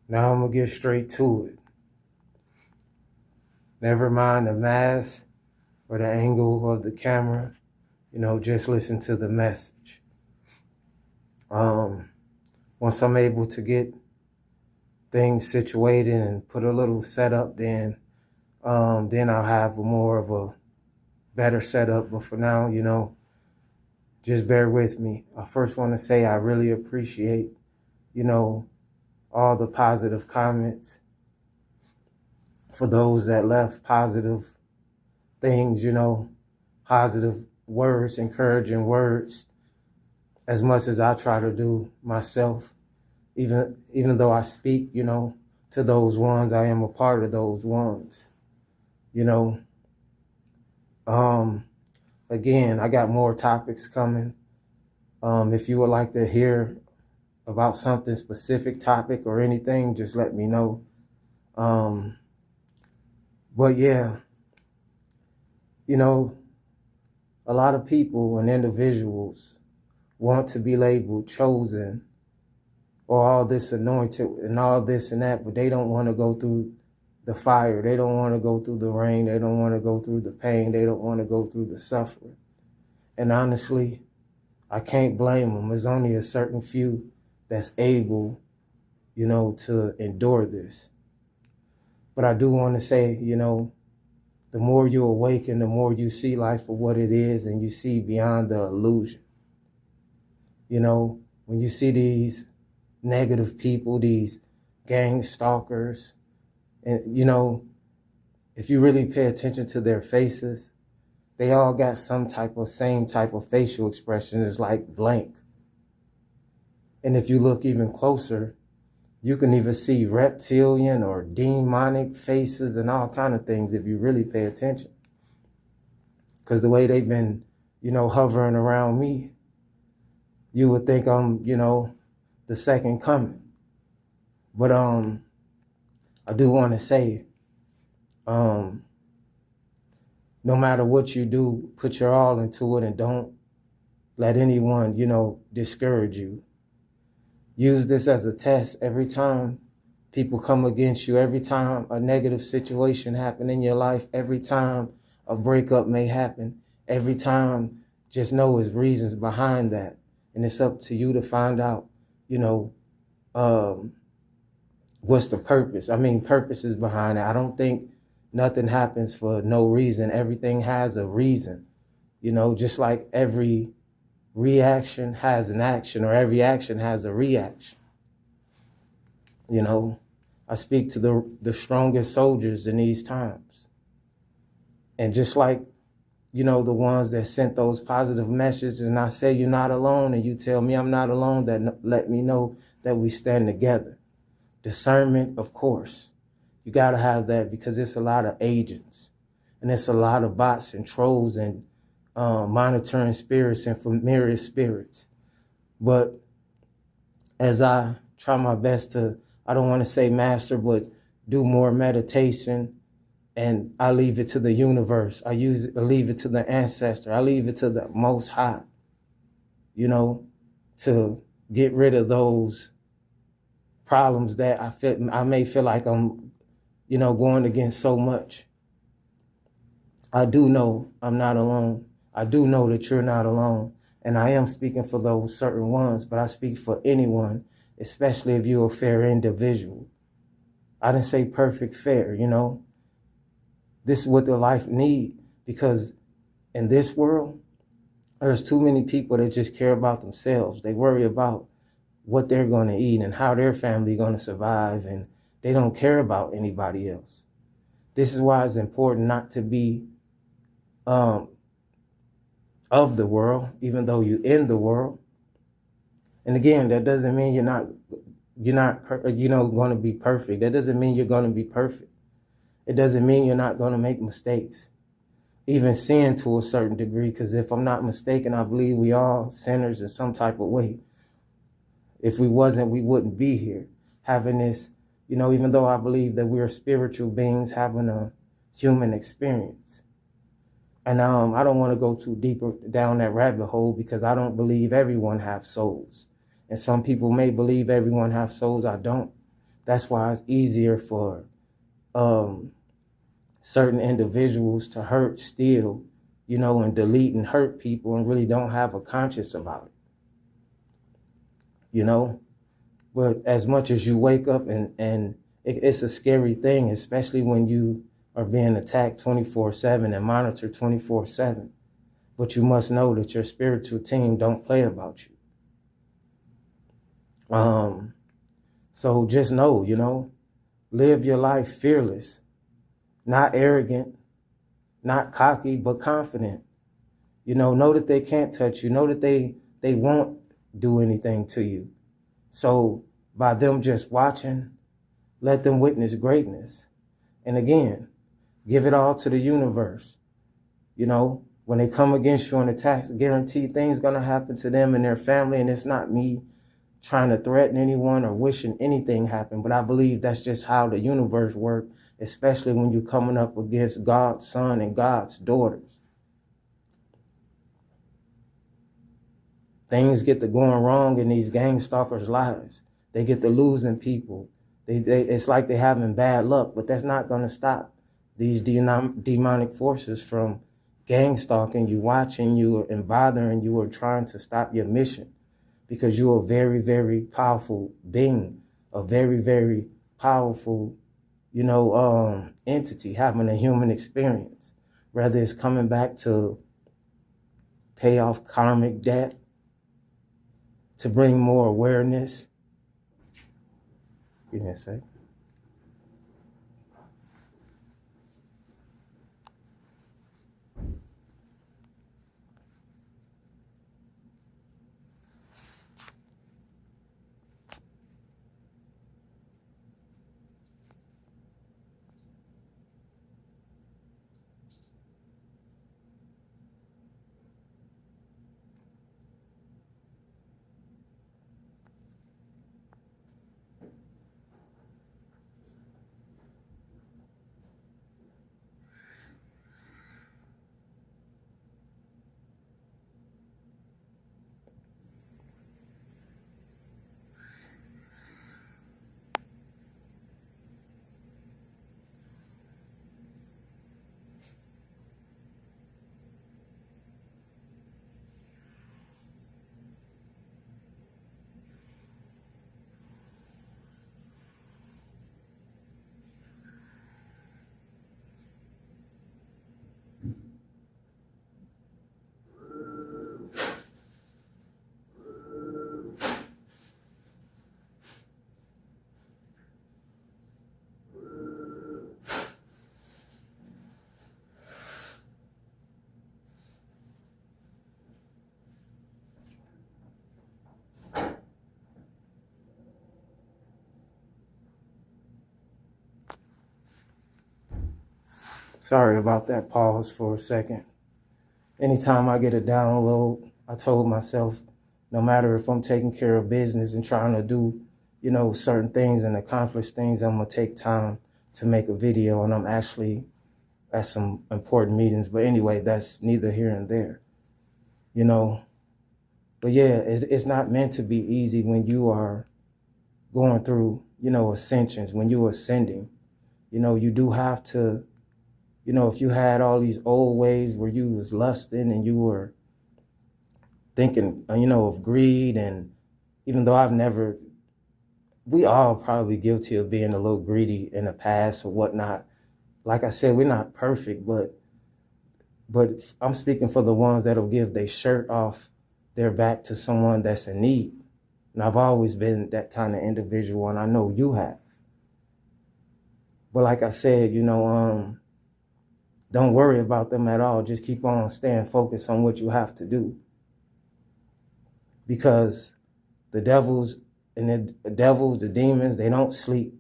Now I'm gonna get straight to it. Never mind the mask or the angle of the camera. Just listen to the message. Um, Once I'm able to get things situated and put a little setup, then I'll have more of a better setup. But for now, just bear with me. I first want to say I really appreciate, you know, all the positive comments. For those that left positive things, positive words, encouraging words, as much as I try to do myself, even though I speak, to those ones, I am a part of those ones, you know. Um, Again, I got more topics coming. If you would like to hear about something specific topic or anything, just let me know. Um, but yeah, you know, a lot of people and individuals want to be labeled chosen or all this anointed and all this and that, but they don't want to go through the fire. They don't want to go through the rain. They don't want to go through the pain. They don't want to go through the suffering. And honestly, I can't blame them. There's only a certain few that's able, to endure this. But I do want to say, the more you awaken, the more you see life for what it is and you see beyond the illusion. When you see these negative people, these gang stalkers, and, if you really pay attention to their faces, they all got same type of facial expression. It's like blank. And if you look even closer, you can even see reptilian or demonic faces and all kind of things if you really pay attention. Because the way they've been, hovering around me, you would think I'm, the second coming. But I do want to say, no matter what you do, put your all into it and don't let anyone, discourage you. Use this as a test every time people come against you, every time a negative situation happen in your life, every time a breakup may happen, every time, just know there's reasons behind that. And it's up to you to find out, what's the purpose. Purpose is behind it. I don't think nothing happens for no reason. Everything has a reason, just like every reaction has an action or every action has a reaction. I speak to the strongest soldiers in these times. And just like, the ones that sent those positive messages, and I say you're not alone and you tell me I'm not alone, that let me know that we stand together. Discernment, of course. You got to have that because it's a lot of agents and it's a lot of bots and trolls and monitoring spirits and familiar spirits. But as I try my best to, I don't want to say master, but do more meditation, and I leave it to the universe. I leave it to the ancestor. I leave it to the Most High, to get rid of those problems that I may feel like I'm, going against so much. I do know I'm not alone. I do know that you're not alone. And I am speaking for those certain ones, but I speak for anyone, especially if you're a fair individual. I didn't say perfect fair, This is what the life need, because in this world, there's too many people that just care about themselves. They worry about what they're going to eat and how their family going to survive, and they don't care about anybody else. This is why it's important not to be of the world, even though you're in the world. And again, that doesn't mean you're not going to be perfect. That doesn't mean you're going to be perfect. It doesn't mean you're not going to make mistakes, even sin to a certain degree, because if I'm not mistaken, I believe we all sinners in some type of way. If we wasn't, we wouldn't be here having this, even though I believe that we're spiritual beings having a human experience. And I don't want to go too deeper down that rabbit hole because I don't believe everyone have souls. And some people may believe everyone have souls. I don't. That's why it's easier for certain individuals to hurt, steal, and delete and hurt people and really don't have a conscience about it. But as much as you wake up and it's a scary thing, especially when you are being attacked 24/7 and monitored 24/7. But you must know that your spiritual team don't play about you. So just know, live your life fearless, not arrogant, not cocky, but confident. Know that they can't touch you. Know that they won't do anything to you. So by them just watching, let them witness greatness. And again, give it all to the universe. When they come against you on attacks, guaranteed things going to happen to them and their family. And it's not me trying to threaten anyone or wishing anything happened. But I believe that's just how the universe works, especially when you're coming up against God's son and God's daughters. Things get to going wrong in these gang stalkers' lives. They get to losing people. It's like they're having bad luck, but that's not going to stop these demonic forces from gang stalking you, watching you, and bothering you, or trying to stop your mission, because you're a very, very powerful being, a very, very powerful, entity having a human experience, whether it's coming back to pay off karmic debt, to bring more awareness. Give me a sec. Sorry about that pause for a second. Anytime I get a download, I told myself, no matter if I'm taking care of business and trying to do, certain things and accomplish things, I'm going to take time to make a video, and I'm actually at some important meetings. But anyway, that's neither here and there, But yeah, it's not meant to be easy when you are going through, ascensions, when you're ascending. You do have to, if you had all these old ways where you was lusting and you were thinking, of greed, and even though we all probably guilty of being a little greedy in the past or whatnot. Like I said, we're not perfect, but I'm speaking for the ones that'll give their shirt off their back to someone that's in need. And I've always been that kind of individual, and I know you have. But like I said, don't worry about them at all. Just keep on staying focused on what you have to do. Because the demons, they don't sleep,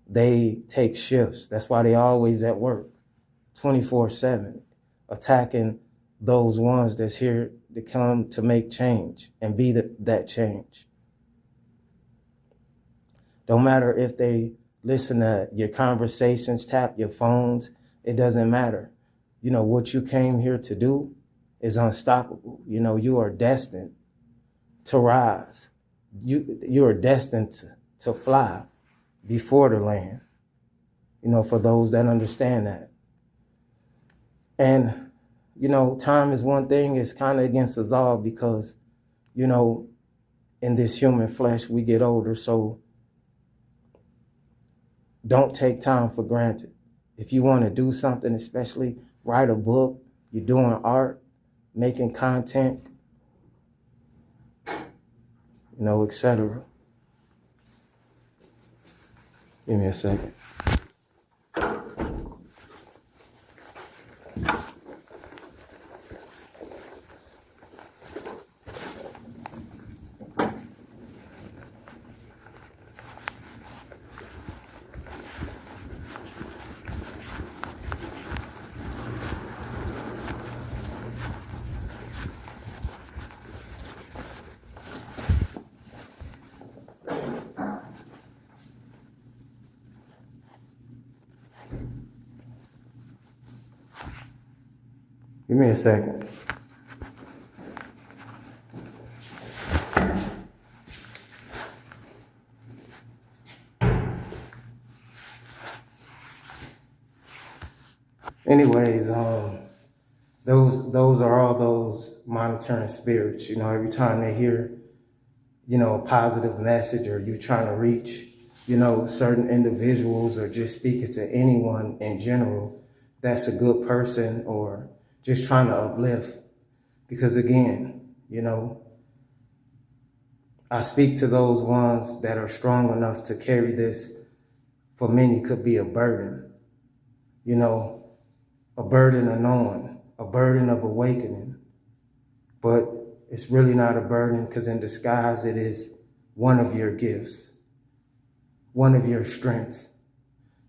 They take shifts. That's why they always at work, 24/7, attacking those ones that's here to come to make change and be that change. Don't matter if they listen to your conversations, tap your phones, it doesn't matter. What you came here to do is unstoppable. You are destined to rise. You are destined to fly. before the land, for those that understand that. And, time is one thing, it's kind of against us all because, in this human flesh, we get older. So don't take time for granted. If you want to do something, especially write a book, you're doing art, making content, etc. Give me a second. Give me a second. Anyways, those are all those monitoring spirits. Every time they hear, a positive message, or you trying to reach, certain individuals, or just speaking to anyone in general that's a good person, or just trying to uplift. Because again, I speak to those ones that are strong enough to carry this. For many could be a burden, a burden of knowing, a burden of awakening. But it's really not a burden, because in disguise it is one of your gifts, one of your strengths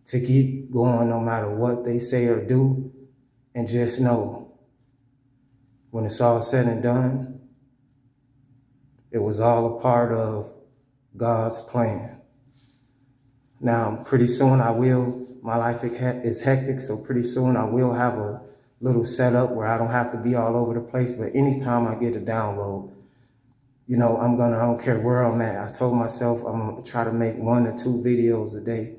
to keep going no matter what they say or do. And just know, when it's all said and done, it was all a part of God's plan. Now, pretty soon my life is hectic, so pretty soon I will have a little setup where I don't have to be all over the place. But anytime I get a download, I don't care where I'm at. I told myself I'm gonna try to make 1 or 2 videos a day.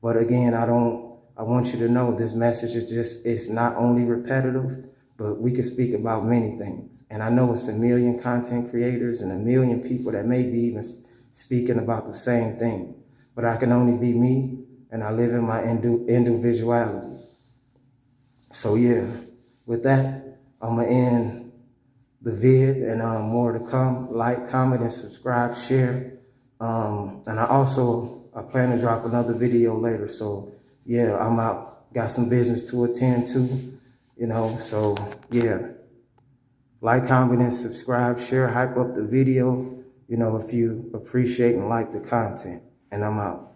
But again, I want you to know this message it's not only repetitive, but we can speak about many things. And I know it's a million content creators and a million people that may be even speaking about the same thing. But I can only be me, and I live in my individuality. So yeah, with that, I'm gonna end the vid, and more to come. Like, comment, and subscribe, share. And I plan to drop another video later. So yeah, I'm out. Got some business to attend to, so yeah. Like, comment, and subscribe, share, hype up the video, if you appreciate and like the content. And I'm out.